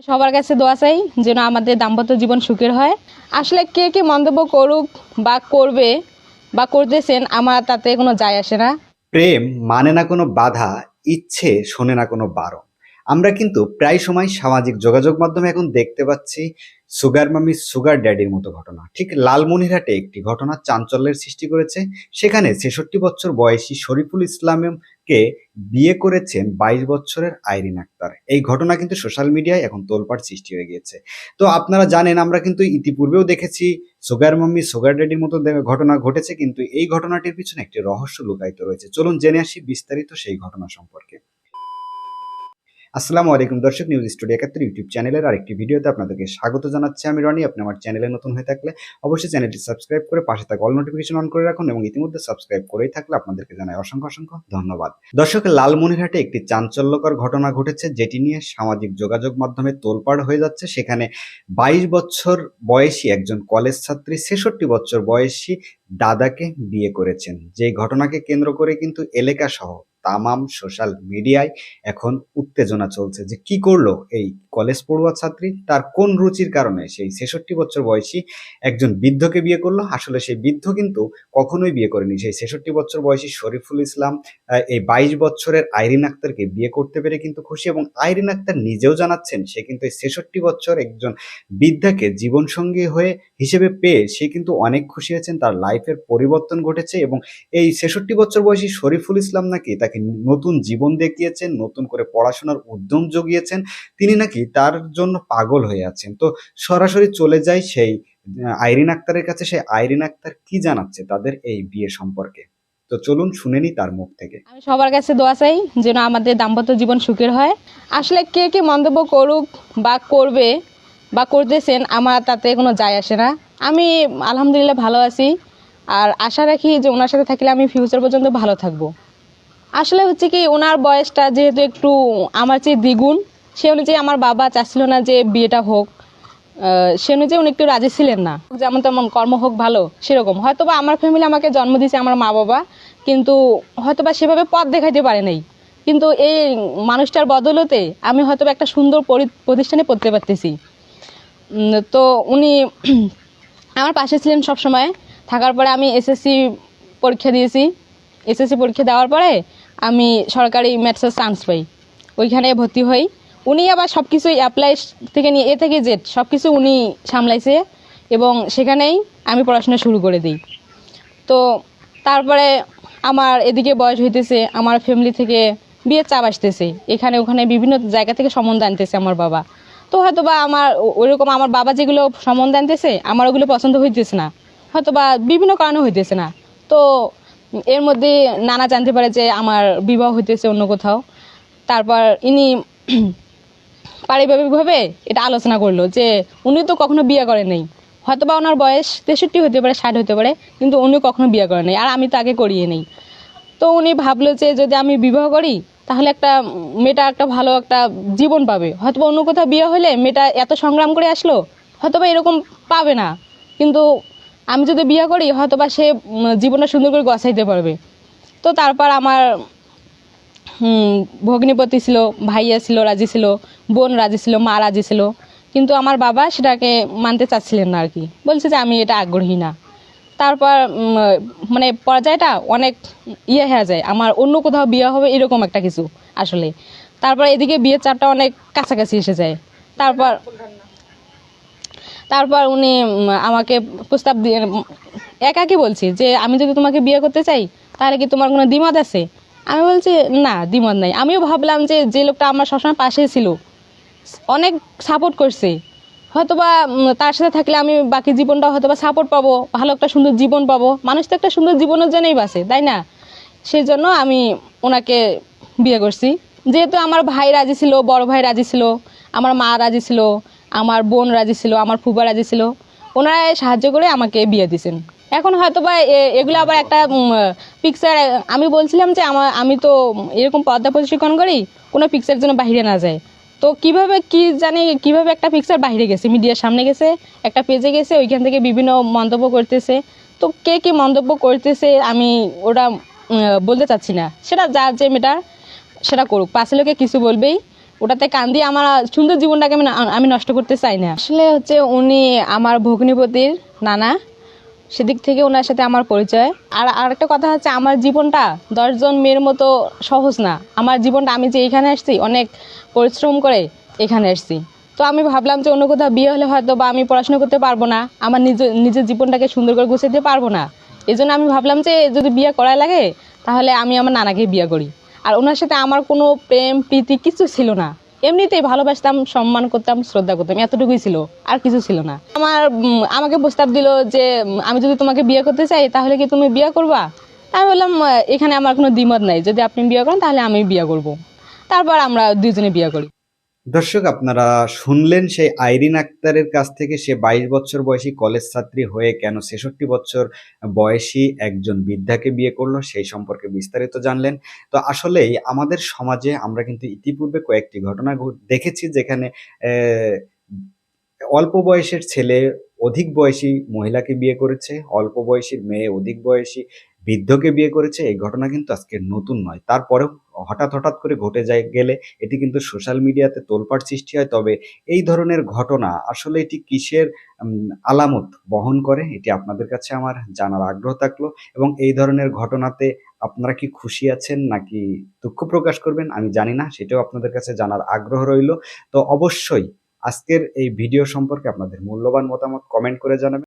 সবার কাছে দোয়া চাই যেন আমাদের দাম্পত্য জীবন সুখের হয়। আসলে কে কি মন্তব্য করুক বা করবে বা করতেছেন, আমার তাতে কোনো যায় আসে না। প্রেম মানে না কোনো বাধা, ইচ্ছে শোনে না কোনো বারণ। আমরা কিন্তু প্রায় সময় সামাজিক যোগাযোগ মাধ্যমে এখন দেখতে পাচ্ছি সুগার মামি সুগার ড্যাডির মতো ঘটনা। ঠিক লালমনিরহাটে একটি ঘটনা চাঞ্চল্যের সৃষ্টি করেছে। সেখানে ৬৬ বছর বয়সী শরীফুল ইসলামকে বিয়ে করেছেন ২২ বছরের আইরিন আক্তার। এই ঘটনা কিন্তু সোশ্যাল মিডিয়ায় এখন তোলপাড় সৃষ্টি হয়ে গিয়েছে। তো আপনারা জানেন, আমরা কিন্তু ইতিপূর্বেও দেখেছি সুগার মাম্মি সুগার ড্যাডির মতো ঘটনা ঘটেছে, কিন্তু এই ঘটনাটির পিছনে একটি রহস্য লুকায়িত রয়েছে। চলুন জেনে আসি বিস্তারিত সেই ঘটনা সম্পর্কে। আসসালামু আলাইকুম দর্শক, নিউজ স্টুডিও ৭১ ইউটিউব চ্যানেলের আরেকটি ভিডিওতে আপনাদেরকে স্বাগত জানাচ্ছি আমি রনি। আপনি আমার চ্যানেলে নতুন হয়ে থাকলে অবশ্যই চ্যানেলটি সাবস্ক্রাইব করে পাশে থাকা অল নোটিফিকেশন অন করে রাখুন, এবং ইতিমধ্যে সাবস্ক্রাইব করেই থাকলে আপনাদেরকে জানাই অসংখ্য অসংখ্য ধন্যবাদ। দর্শক, লালমনিরহাটে একটি চাঞ্চল্যকর ঘটনা ঘটেছে, যেটি নিয়ে সামাজিক যোগাযোগ মাধ্যমে তোলপাড় হয়ে যাচ্ছে। সেখানে ২২ বছর বয়সী একজন কলেজ ছাত্রী ৬৬ বছর বয়সী দাদাকে বিয়ে করেছেন। যেই ঘটনাকে কেন্দ্র করে কিন্তু এলাকা সহ তামাম সোশ্যাল মিডিয়ায় এখন উত্তেজনা চলছে যে কি করলো এই কলেজ পড়ুয়া ছাত্রী, তার কোন রুচির কারণে সেই ৬৬ বছর বয়সী একজন বৃদ্ধকে বিয়ে করলো। আসলে সেই বৃদ্ধ কিন্তু কখনোই বিয়ে করেনি সেই ৬৬ বছর বয়সী শরীফুল ইসলাম। এই ২২ বছরের আইরিন আক্তারকে বিয়ে করতে পেরে কিন্তু খুশি, এবং আইরিন আক্তার নিজেও জানাচ্ছেন সে কিন্তু এই ৬৬ বছর একজন বৃদ্ধাকে জীবনসঙ্গী হয়ে হিসেবে পেয়ে সে কিন্তু অনেক খুশি হয়েছেন, তার লাইফের পরিবর্তন ঘটেছে। এবং এই ৬৬ বছর বয়সী শরীফুল ইসলাম নাকি তাকে নতুন জীবন দেখিয়েছেন, নতুন করে পড়াশোনার উদ্যম জুগিয়েছেন। তিনি নাকি তার জন্য পাগল হয়ে আছেন। তো সরাসরি চলে যায় সেই আইরিন আক্তারের কাছে। সেই আইরিন আক্তার কি জানাচ্ছে তাদের এই বিয়ে সম্পর্কে, তো চলুন শুনে নি তার মুখ থেকে। আমি সবার কাছে দোয়া চাই যেন আমাদের দাম্পত্য জীবন সুখের হয়। আসলে কে কি মন্তব্য করুক বা করবে বা করতেছেন, আমার তাতে কোনো যায় আসে না। আমি আলহামদুলিল্লাহ ভালো আছি, আর আশা রাখি যে ওনার সাথে থাকলে আমি ফিউচার পর্যন্ত ভালো থাকবো। আসলে হচ্ছে কি, ওনার বয়সটা যেহেতু একটু আমার চেয়ে দ্বিগুণ, সে অনুযায়ী আমার বাবা চাচ্ছিল না যে বিয়েটা হোক। সে অনুযায়ী উনি একটু রাজি ছিলেন না, যেমন তেমন কর্ম হোক ভালো সেরকম। হয়তোবা আমার ফ্যামিলি আমাকে জন্ম দিয়েছে আমার মা বাবা, কিন্তু হয়তোবা সেভাবে পথ দেখাইতে পারে নাই। কিন্তু এই মানুষটার বদলতে আমি হয়তোবা একটা সুন্দর প্রতিষ্ঠানে পড়তে পারতেছি। তো উনি আমার পাশে ছিলেন সব সময়। থাকার পরে আমি এসএসসি পরীক্ষা দিয়েছি। এসএসসি পরীক্ষা দেওয়ার পরে আমি সরকারি ম্যাথসের চান্স পাই, ওইখানে ভর্তি হই। উনি আবার সব কিছুই অ্যাপ্লাই থেকে নিয়ে এ থেকে জেড সব কিছু উনি সামলাইছে, এবং সেখানেই আমি পড়াশোনা শুরু করে দিই। তো তারপরে আমার এদিকে বয়স হইতেছে, আমার ফ্যামিলি থেকে বিয়ের চাপ আসতেছে, এখানে ওখানে বিভিন্ন জায়গা থেকে সম্বন্ধ আনতেছে আমার বাবা। তো হয়তো বা আমার ওইরকম আমার বাবা যেগুলো সম্বন্ধ আনতেছে আমার ওগুলো পছন্দ হইতেছে না, হয়তো বা বিভিন্ন কারণে হইতেছে না। তো এর মধ্যে নানা জানতে পারে যে আমার বিবাহ হইতেছে অন্য কোথাও। তারপর ইনি পারিবারিকভাবে এটা আলোচনা করলো যে উনি তো কখনো বিয়ে করেন নাই, হয়তো বা ওনার বয়স ৬৩ হতে পারে, ৬০ হতে পারে, কিন্তু উনি কখনো বিয়ে করেন নাই, আর আমি তো আগে করিয়ে নেই। তো উনি ভাবলো যে যদি আমি বিবাহ করি তাহলে একটা মেয়েটা একটা ভালো একটা জীবন পাবে। হয়তো বা অন্য কোথাও বিয়ে হলে মেয়েটা এত সংগ্রাম করে আসলো, হয়তো বা এরকম পাবে না। কিন্তু আমি যদি বিয়ে করি হয়তো বা সে জীবনটা সুন্দর করে গছাইতে পারবে। তো তারপর আমার ভগ্নিপতি ছিল, ভাইয়া ছিল রাজি ছিল, বোন রাজি ছিল, মা রাজি ছিল, কিন্তু আমার বাবা সেটাকে মানতে চাচ্ছিলেন না আর কি, বলছে যে আমি এটা আগ্রহী না। তারপর মানে পর্যায়টা অনেক হয়ে যায়, আমার অন্য কোথাও বিয়ে হবে এরকম একটা কিছু আসলে। তারপর এদিকে বিয়ের চাপটা অনেক কাছাকাছি এসে যায়। তারপর তারপর উনি আমাকে প্রস্তাব দিয়ে একাকি বলছি যে আমি যদি তোমাকে বিয়ে করতে চাই তাহলে কি তোমার কোনো দ্বিমত আছে। আমি বলছি না, দ্বিমত নাই। আমিও ভাবলাম যে যে লোকটা আমার সবসময় পাশে ছিল, অনেক সাপোর্ট করছে, হয়তোবা তার সাথে থাকলে আমি বাকি জীবনটা হয়তোবা সাপোর্ট পাবো, ভালো একটা সুন্দর জীবন পাবো। মানুষ তো একটা সুন্দর জীবনের জন্যই বাঁচে, তাই না? সেই জন্য আমি ওনাকে বিয়ে করছি। যেহেতু আমার ভাই রাজি ছিল, বড় ভাই রাজি ছিল, আমার মা রাজি ছিল, আমার বোন রাজি ছিল, আমার ফুফা রাজি ছিল, ওনারা সাহায্য করে আমাকে বিয়ে দিয়েছেন। এখন হয়তো বা এগুলো আবার একটা পিকচার। আমি বলছিলাম যে আমি তো এরকম পর্দা প্রশিক্ষণ করি, কোনো পিকচার যেন বাইরে না যায়। তো কিভাবে কি জানি কিভাবে একটা পিকচার বাইরে গেছে, মিডিয়ার সামনে গেছে, একটা পেজে গেছে, ওইখান থেকে বিভিন্ন মন্তব্য করতেছে। তো কে কি মন্তব্য করতেছে আমি ওটা বলতে চাচ্ছি না, সেটা যার যে মেটার সেটা করুক, পাশে লোকে কিছু বলবেই। ওটাতে কান দিয়ে আমার সুন্দর জীবনটাকে আমি নষ্ট করতে চাই না। আসলে হচ্ছে উনি আমার ভগ্নিপতির নানা, সেদিক থেকে ওনার সাথে আমার পরিচয়। আর আরেকটা কথা হচ্ছে, আমার জীবনটা 10জন মেয়ের মতো সহজ না। আমার জীবনটা, আমি যে এখানে আসছি অনেক পরিশ্রম করে এখানে আসছি। তো আমি ভাবলাম যে অন্য কোথাও বিয়ে হলে হয়তো বা আমি পড়াশোনা করতে পারবো না, আমার নিজের জীবনটাকে সুন্দর করে গুছাইতে পারবো না। এই জন্য আমি ভাবলাম যে যদি বিয়ে করা লাগে তাহলে আমি আমার নানাকে বিয়ে করি। আর ওনার সাথে আমার কোনো প্রেম প্রীতি কিছু ছিল না, এমনিতেই ভালোবাসতাম, সম্মান করতাম, শ্রদ্ধা করতাম, এতটুকুই ছিল, আর কিছু ছিল না। আমাকে প্রস্তাব দিল যে আমি যদি তোমাকে বিয়ে করতে চাই তাহলে কি তুমি বিয়ে করবা? আমি বললাম এখানে আমার কোনো দ্বিমত নাই, যদি আপনি বিয়ে করেন তাহলে আমি বিয়ে করব। তারপর আমরা দুইজনে বিয়ে করি। দর্শক, আপনারা শুনলেন সেই আইরিন আক্তারের কাছ থেকে, সে 22 বছর বয়সী কলেজ ছাত্রী হয়ে কেন 66 বছর বয়সী একজন বৃদ্ধাকে বিয়ে করলো, সেই সম্পর্কে বিস্তারিত জানলেন। তো আসলেই আমাদের সমাজে আমরা কিন্তু ইতিপূর্বে কয়েকটি ঘটনা দেখেছি, যেখানে অল্প বয়সের ছেলে অধিক বয়সী মহিলাকে বিয়ে করেছে, অল্প বয়সীর মেয়ে অধিক বয়সী বৃদ্ধকে বিয়ে করেছে। এই ঘটনা কিন্তু আজকে নতুন নয়, তারপরেও হঠাৎ হঠাৎ করে ঘটে যায় গেলে এটি কিন্তু সোশ্যাল মিডিয়াতে তোলপাড় সৃষ্টি হয়। তবে এই ধরনের ঘটনা আসলে এটি কিসের আলামত বহন করে, এটি আপনাদের কাছে আমার জানার আগ্রহ থাকলো। এবং এই ধরনের ঘটনাতে আপনারা কি খুশি আছেন নাকি দুঃখ প্রকাশ করবেন আমি জানি না, সেটাও আপনাদের কাছে জানার আগ্রহ রইল। তো অবশ্যই আজকের এই ভিডিও সম্পর্কে আপনাদের মূল্যবান মতামত কমেন্ট করে জানাবেন।